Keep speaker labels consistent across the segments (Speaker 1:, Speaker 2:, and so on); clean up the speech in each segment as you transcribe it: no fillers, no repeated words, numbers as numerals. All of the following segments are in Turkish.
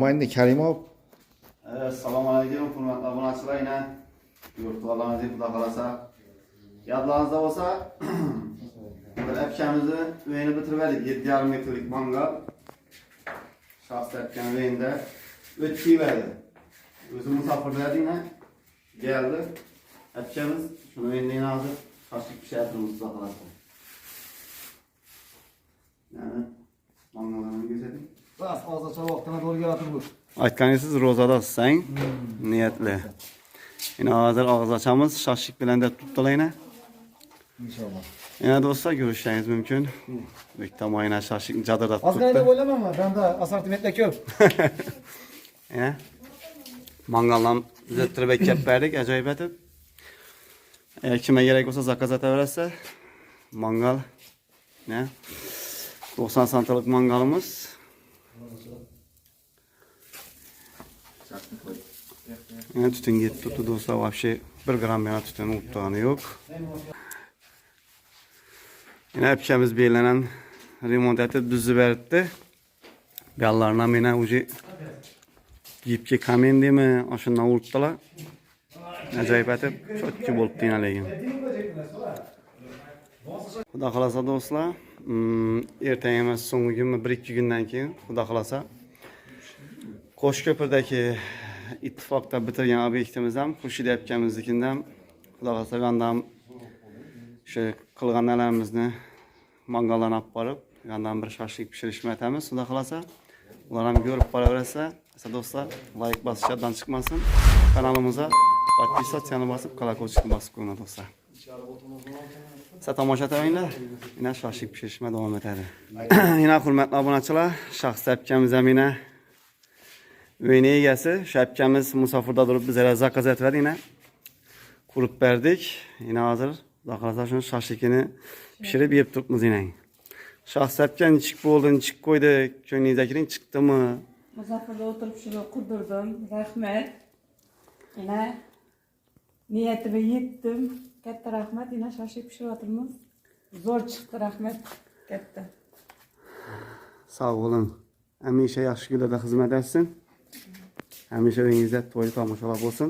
Speaker 1: kombayni Karimov.
Speaker 2: Assalomu alaykum, hurmatli obunachilar. Yana yurtlarimizni xudo xolasa yodlaringizda bo'lsa, bir akamizni uyini bitirib oldik. 7,5 metrlik mangal. Shaxs akam uyinda o'tib berdi. O'zi musofirlardingmi? Geldi. Akamiz shuni uyindan hozir qashib pishiramiz xudo xolasa. Yani mangallarni ko'rsating.
Speaker 3: Bas, hozircha vaqtini to'lgaratib bu.
Speaker 2: Aytganingiz ro'zadasiz, niyatli. Yine hozir og'iz ochamiz, shoshlik bilan deb tutdilayna.
Speaker 3: İnşallah.
Speaker 2: Yana do'stlar, ko'rishingiz mumkin. Bitta moyna shoshlik jadirda tutdi.
Speaker 3: Ozgina deb o'ylamayman, benda assortimentda ko'p.
Speaker 2: Ya. Mangaldan uzattirib kelib berdik, ajoyib etib. Kimga kerak bo'lsa zakaz etaversa, mangal, ne? 90 santimlik mangalimiz. Yani tütün gitti tuttu dostlar, вообще 1 gram yana tütün utağını yok. Yine hepimiz belirlenen remont etip düzü verdi. Bellarına yine ucu yipki kamen değil mi? Aşından urttular. Acayip etip çok ki bolup dinleyin. Xudo xolasa do'stlar, ertaga emas so'nggi kunmi 1-2 kundan keyin xudo xolasa Qo'shko'pirdagi ittifoqda bitirgan obyektimiz ham Xurshid akamizniki ham xudo xolasa yandan shu qilganlarimizni mangaldan olib borib, yandan bir shoshlik pishirishni aytamiz. Xudo xolasa ular ham ko'rib boraversa, do'stlar, like bosishdan chiqmasin. Kanalimizga podpisatsiyani bosib, колокольчикni bosib qo'ying do'stlar. Siz tomosha qiling, yine shoshlik pishirishma davom etadi. Yine hurmatli obunachilar, shaxs akamiz ham yine uyini egasi, shu akamiz musofirda turib bizlarga zakaz etdi, yine qurib berdik. Yine hozir xudo xolasa shuni shoshlikini pishirib yeb turibmiz yine. Shaxs akam nechik bo'ldi, nechik qo'ydi, ko'nglingizdagining chiqdimi?
Speaker 4: Musofirda o'tirib shuni qurdirdim. Rahmat. Yine niyatimga yetdim. Katta rahmat, yine shoshlik pishiryapmiz. Zo'r chiqdi, rahmat katta.
Speaker 2: Sağ olun. Hamisha yaxshi kunlarda xizmat etsin. Hamisha uyingizda to'y tomoshalar bo'lsin.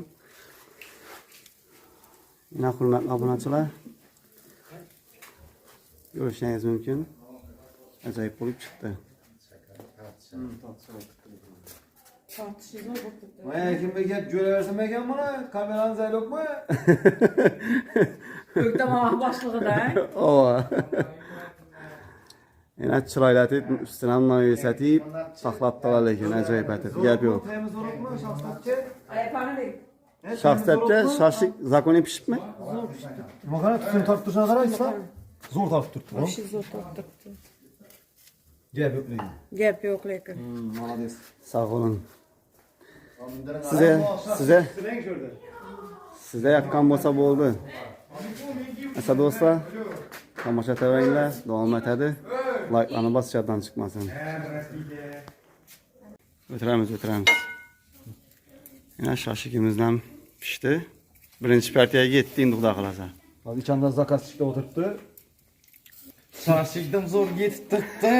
Speaker 2: Yine hurmatli obunachilar, ko'rishingiz mumkin. Ajoyib bo'lib chiqdi.
Speaker 4: Tortishi zo'r bo'lib ketdi.
Speaker 3: Mana kimga gap jo'raversam ekan buni, kamerani zaylokmi?
Speaker 4: O'ktamon boshlig'ida.
Speaker 2: Ova. Yine chiroyli etib, ustidan noyesatib, saqlab turar lekin ajoyib etib. Gap yo'q.
Speaker 3: Temiz bo'libmi, shaxsatga?
Speaker 4: Ayapani.
Speaker 2: Shaxsatga shoshlik zakoni pishibmi?
Speaker 4: Zo'r pishdi.
Speaker 3: Nima qara tutun tortib turishini qaraysiz? Zo'r tortib turibdi.
Speaker 4: Вообще zo'r tortibdi.
Speaker 3: Gap yo'q lekin.
Speaker 4: Gap yo'q lekin.
Speaker 3: Молодец.
Speaker 2: Sağ olun. Size yakkan bo'lsa bo'ldi. Asa do'stlar, tomosha qilavering, davom etadi. Like'larni bosishdan chiqmasin. O'tiramiz. Yana shoshligimizdan pishdi. Birinchi partiyaga yetdi endi xudo xolasa.
Speaker 3: Hozir ichamda zakazchikda o'tiribdi.
Speaker 5: Shoshlikdan zo'r yetib turibdi.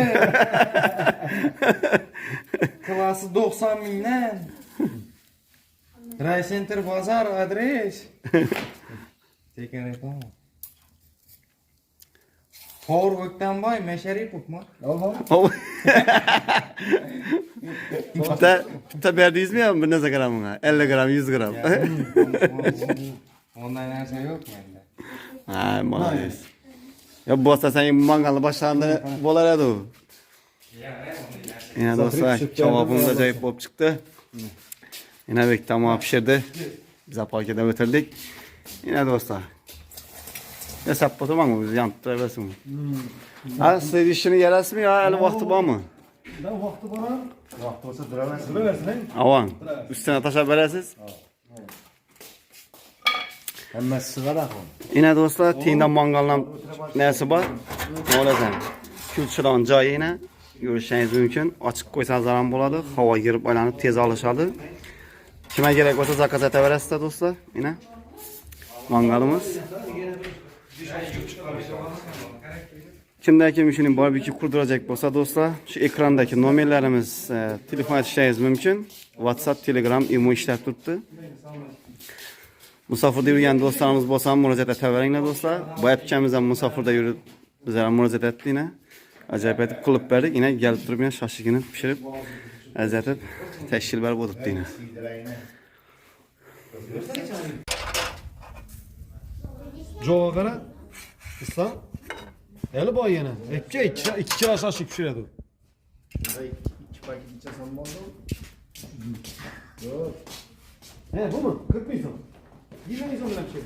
Speaker 5: Klassi 90 mingdan. Raycenter bozor adres. Tekin reklama. To'g'ri O'ktamboy Masharipovmi?
Speaker 3: Oho.
Speaker 2: Bitta berdingizmi yo bir narsa gramga? 50 gram, 100 gram.
Speaker 5: Ondan narsa yo'q menda.
Speaker 2: Ha, молодец. Ya bu hafta senin mangalni boshlaganda bo'lar edi u. Yine do'stlar, kebabimiz ajoyib bo'lib chiqdi. Yine bek tamom pishirdi. Biz apakada o'tirdik. Yine do'stlar. Yasab o'tirmangmi, biz yanib turaversin. Ha, siz ishini yarasizmi yo hali vaqti bormi?
Speaker 3: Da vaqti bor. Vaqti bo'lsa duraversin.
Speaker 2: Avon, ustuna tashlab berasiz.
Speaker 3: Hammasi sig'ar ahvol.
Speaker 2: Yine do'stlar, tiyindan mangaldan nasi bor? O'lasan. Kulchiron joyi yine ko'rishingiz mumkin. Ochiq qo'ysangiz ham bo'ladi. Havo girib aylanib tez olishadi. Kimga kerak bo'lsa zakaz etaverasiz do'stlar. Yine mangalimiz. Kimdaki müşinin barbekü kurduracak olsa dostlar, şu ekrandaki nomerlerimiz, telefon açışlarınız mümkün. WhatsApp, Telegram, imo işlep tuttu. Musafirde yürüyen dostlarımız olsa müracaat edebilirler dostlar. Bu yapacağımızdan musafirde yürüp bizlere müracaat etti yine. Acayip edip kılıp verdik. Yine gelip durup yine şaşıkını pişirip eziyet edip teşkil verip oturttu yine.
Speaker 3: Joğa qara. İslam. Eli boy yana. İki kilo şaşık pişiradi. He bu mu? 40 mı insan? 20 insan bilen pişirdi.